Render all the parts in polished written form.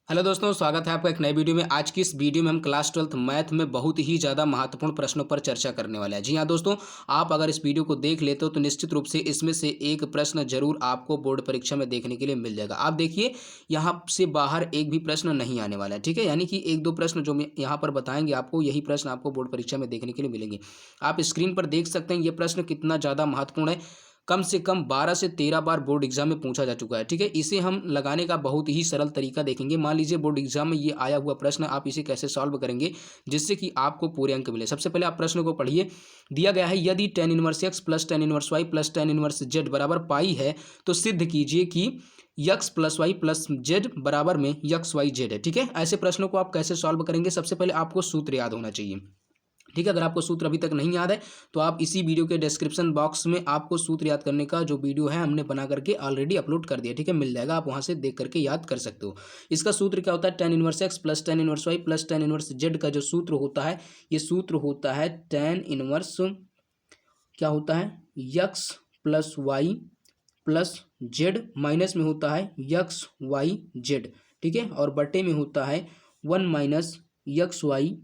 Hello दोस्तों, स्वागत है आपका एक नए वीडियो में। आज की इस वीडियो में हम क्लास 12th मैथ में बहुत ही ज़्यादा महत्वपूर्ण प्रश्नों पर चर्चा करने वाले हैं। जी हाँ दोस्तों, आप अगर इस वीडियो को देख लेते हो तो निश्चित रूप से इसमें से एक प्रश्न जरूर आपको बोर्ड परीक्षा में देखने के लिए मिल जाएगा। आप देखिए, यहाँ से बाहर एक भी प्रश्न नहीं आने वाला है, ठीक है। यानी कि एक दो प्रश्न जो मैं यहाँ पर बताएंगे आपको, यही प्रश्न आपको बोर्ड परीक्षा में देखने के लिए मिलेंगे। आप स्क्रीन पर देख सकते हैं ये प्रश्न कितना ज़्यादा महत्वपूर्ण है। कम से कम 12 से 13 बार बोर्ड एग्जाम में पूछा जा चुका है, ठीक है। इसे हम लगाने का बहुत ही सरल तरीका देखेंगे। मान लीजिए बोर्ड एग्जाम में ये आया हुआ प्रश्न, आप इसे कैसे सॉल्व करेंगे जिससे कि आपको पूरे अंक मिले। सबसे पहले आप प्रश्न को पढ़िए। दिया गया है, यदि tan inverse x plus tan inverse y plus tan inverse z बराबर पाई है तो सिद्ध कीजिए कि x plus Y plus Z बराबर में यक्स वाई जेड है, ठीक है। ऐसे प्रश्नों को आप कैसे सॉल्व करेंगे, सबसे पहले आपको सूत्र याद होना चाहिए, ठीक है। अगर आपको सूत्र अभी तक नहीं याद है तो आप इसी वीडियो के डिस्क्रिप्शन बॉक्स में आपको सूत्र याद करने का जो वीडियो है हमने बना करके ऑलरेडी अपलोड कर दिया, ठीक है। मिल जाएगा, आप वहां से देख करके याद कर सकते हो। इसका सूत्र क्या होता है, tan inverse x plus tan inverse y plus tan inverse z का जो सूत्र होता है, ये सूत्र होता है tan इनवर्स क्या होता है, X plus Y plus Z minus में होता है यक्स वाई जेड, ठीक है। और बटे में होता है 1 minus X Y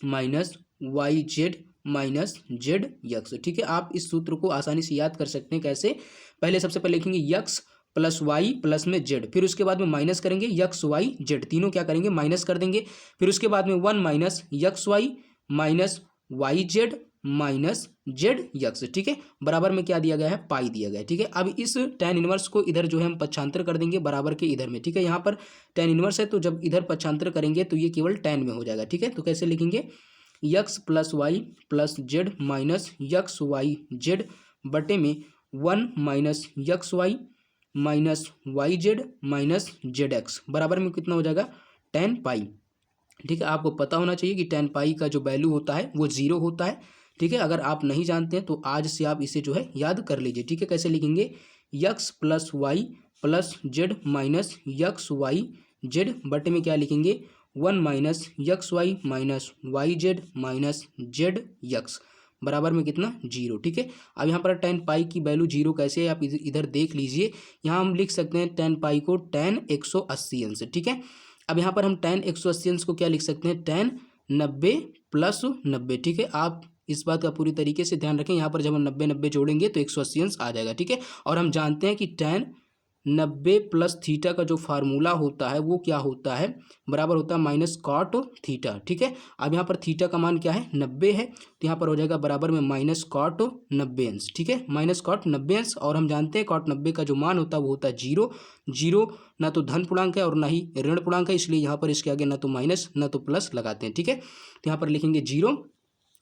minus Y Z minus Z X, ठीक है। आप इस सूत्र को आसानी से याद कर सकते हैं। कैसे, पहले सबसे पहले लिखेंगे यक्स प्लस वाई प्लस में जेड, फिर उसके बाद में माइनस करेंगे यक्स वाई जेड, तीनों क्या करेंगे माइनस कर देंगे। फिर उसके बाद में 1 minus X Y minus Y Z minus Z X, ठीक है। बराबर में क्या दिया गया है, पाई दिया गया है, ठीक है। अब इस tan इनवर्स को इधर जो है हम पक्षांतर कर देंगे बराबर के इधर में, ठीक है। यहाँ पर tan इनवर्स है तो जब इधर पक्षांतर करेंगे तो ये केवल tan में हो जाएगा, ठीक है। तो कैसे लिखेंगे, X plus Y plus Z minus X Y Z बटे में 1 minus X Y minus Y Z minus Z X बराबर में कितना हो जाएगा, tan पाई, ठीक है। आपको पता होना चाहिए कि tan पाई का जो वैल्यू होता है वो 0 होता है, ठीक है। अगर आप नहीं जानते हैं तो आज से आप इसे जो है याद कर लीजिए, ठीक है। कैसे लिखेंगे, X plus Y plus Z minus X Y Z बटे में क्या लिखेंगे, 1 minus X Y minus Y Z minus Z X बराबर में कितना, 0, ठीक है। अब यहाँ पर tan पाई की वैल्यू 0 कैसे है, आप इधर देख लीजिए। यहाँ हम लिख सकते हैं tan पाई को tan 180 अंश, ठीक है। अब यहाँ पर हम tan 180 अंश को क्या लिख सकते हैं, tan 90 प्लस 90, ठीक है। आप इस बात का पूरी तरीके से ध्यान रखें, यहाँ पर जब हम 90 90 जोड़ेंगे तो 180 अंश आ जाएगा, ठीक है। और हम जानते हैं कि tan 90 प्लस थीटा का जो फार्मूला होता है वो क्या होता है, बराबर होता है माइनस कॉट थीटा, ठीक है। अब यहाँ पर थीटा का मान क्या है, 90 है, तो यहाँ पर हो जाएगा बराबर में माइनस कॉट 90 अंश, ठीक है, माइनस कॉट 90 अंश। और हम जानते हैं कॉट 90 का जो मान होता है वो होता है 0, 0 ना तो धन पूर्णांक है और ना ही ऋण पूर्णांक है, इसलिए यहाँ पर इसके आगे ना तो माइनस ना तो प्लस लगाते हैं, ठीक है। तो यहाँ पर लिखेंगे 0।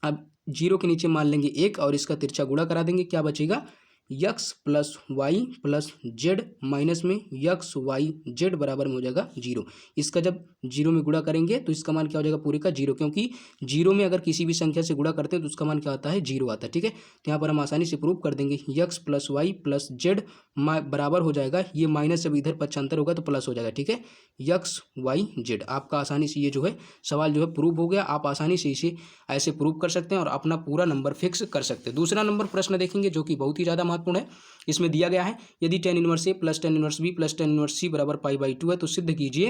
अब 0 के नीचे मान लेंगे 1 और इसका तिरछा गुणा करा देंगे, क्या बचेगा, X plus Y plus Z minus में यक्स वाई जेड बराबर में हो जाएगा 0। इसका जब 0 में गुणा करेंगे तो इसका मान क्या हो जाएगा, पूरे का 0, क्योंकि 0 में अगर किसी भी संख्या से गुणा करते हैं तो उसका मान क्या आता है, 0 आता है, ठीक है। तो यहाँ पर हम आसानी से प्रूव कर देंगे, X plus Y plus Z बराबर हो जाएगा, ये माइनस जब इधर पक्षांतर होगा तो प्लस हो जाएगा, ठीक है, यक्स वाई जेड। आपका आसानी से ये जो है सवाल जो है प्रूव हो गया। आप आसानी से इसे ऐसे प्रूव कर सकते हैं और अपना पूरा नंबर फिक्स कर सकते हैं। दूसरा नंबर प्रश्न देखेंगे जो कि बहुत ही ज़्यादा महत्वपूर्ण है। इसमें दिया गया है, यदि tan inverse A plus tan inverse B plus tan inverse C बराबर पाई/2 है तो सिद्ध कीजिए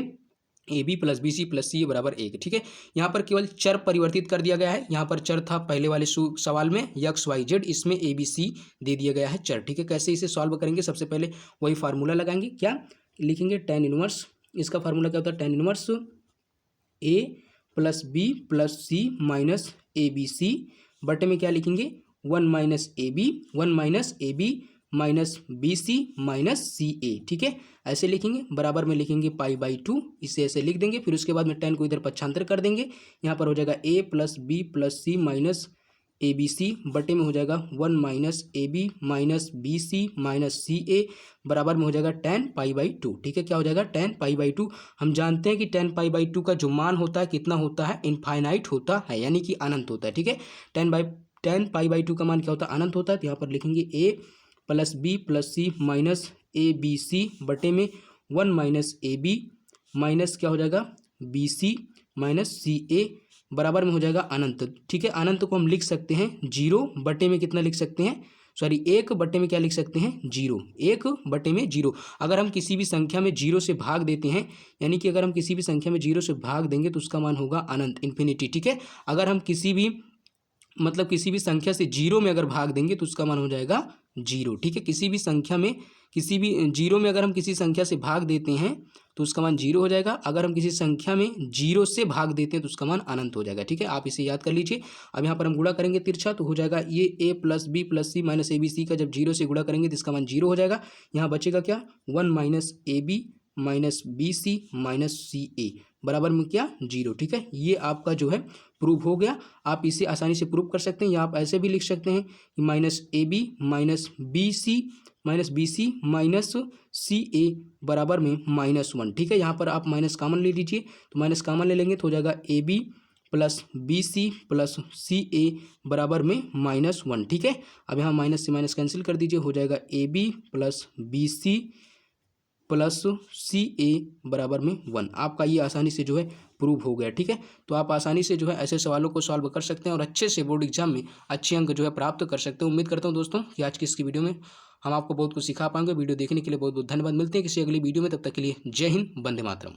A B plus B C plus C बराबर 1, ठीक है। यहाँ पर केवल चर परिवर्तित कर दिया गया है। यहाँ पर चर था पहले वाले सवाल में यक्स वाई जेड, इसमें ए बी सी दे दिया गया है चर, ठीक है। कैसे इसे सॉल्व करेंगे, सबसे पहले वही फार्मूला लगाएंगे, क्या लिखेंगे, tan इनवर्स, इसका फार्मूला क्या होता है, tan inverse A plus B plus C minus A B C बटे में क्या लिखेंगे, 1 माइनस ए बी 1 माइनस A B minus B C minus C A, ठीक है। ऐसे लिखेंगे, बराबर में लिखेंगे पाई/2, इसे ऐसे लिख देंगे। फिर उसके बाद में tan को इधर पक्षांतर कर देंगे, यहाँ पर हो जाएगा A plus B plus C minus A B C बटे में हो जाएगा 1 माइनस A B minus B C minus C A बराबर में हो जाएगा tan पाई/2, ठीक है। क्या हो जाएगा, tan पाई/2। हम जानते हैं कि tan पाई/2 का जो मान होता है कितना होता है, इनफाइनाइट होता है, यानी कि अनंत होता है, ठीक है। tan पाई/2 का मान क्या होता है, अनंत होता है। तो यहाँ पर लिखेंगे A plus B plus C minus A B C बटे में 1 माइनस ए बी माइनस क्या हो जाएगा, B C minus C A बराबर में हो जाएगा अनंत, ठीक है। अनंत को हम लिख सकते हैं 0 बटे में कितना लिख सकते हैं, सॉरी 1 में क्या लिख सकते हैं 0, 1/0। अगर हम किसी भी संख्या में 0 से भाग देते हैं, यानी कि अगर हम किसी भी संख्या में 0 से भाग देंगे तो उसका मान होगा अनंत, इन्फिनिटी। ठीक है, अगर हम किसी भी किसी भी संख्या से 0 में अगर भाग देंगे तो उसका मान हो जाएगा 0। ठीक है, किसी भी 0 में अगर हम किसी संख्या से भाग देते हैं तो उसका मान 0 हो जाएगा। अगर हम किसी संख्या में 0 से भाग देते हैं तो उसका मान अनंत हो जाएगा। ठीक है, आप इसे याद कर लीजिए। अब यहाँ पर हम गुणा करेंगे तिरछा, तो हो जाएगा ये a + b + c - abc का जब 0 से गुणा करेंगे तो इसका मान 0 हो जाएगा। यहाँ बचेगा क्या 1 - ab - bc - ca बराबर में क्या 0। ठीक है, ये आपका जो है प्रूव हो गया। आप इसे आसानी से प्रूव कर सकते हैं, या आप ऐसे भी लिख सकते हैं कि -ab - bc - ca बराबर में -1। ठीक है, यहाँ पर आप माइनस कामन ले लीजिए, तो माइनस कामन ले लेंगे तो हो जाएगा ab + bc + ca बराबर में -1। ठीक है, अब यहाँ माइनस से माइनस कैंसिल कर दीजिए, हो जाएगा ab + bc + ca बराबर में 1। आपका ये आसानी से जो है प्रूव हो गया। ठीक है, तो आप आसानी से जो है ऐसे सवालों को सॉल्व कर सकते हैं और अच्छे से बोर्ड एग्जाम में अच्छे अंक जो है प्राप्त कर सकते हैं। उम्मीद करता हूं दोस्तों कि आज की इसकी वीडियो में हम आपको बहुत कुछ सिखा पाएंगे। वीडियो देखने के लिए बहुत बहुत धन्यवाद। मिलते हैं किसी अगली वीडियो में, तब तक के लिए जय हिंद, वंदे मातरम।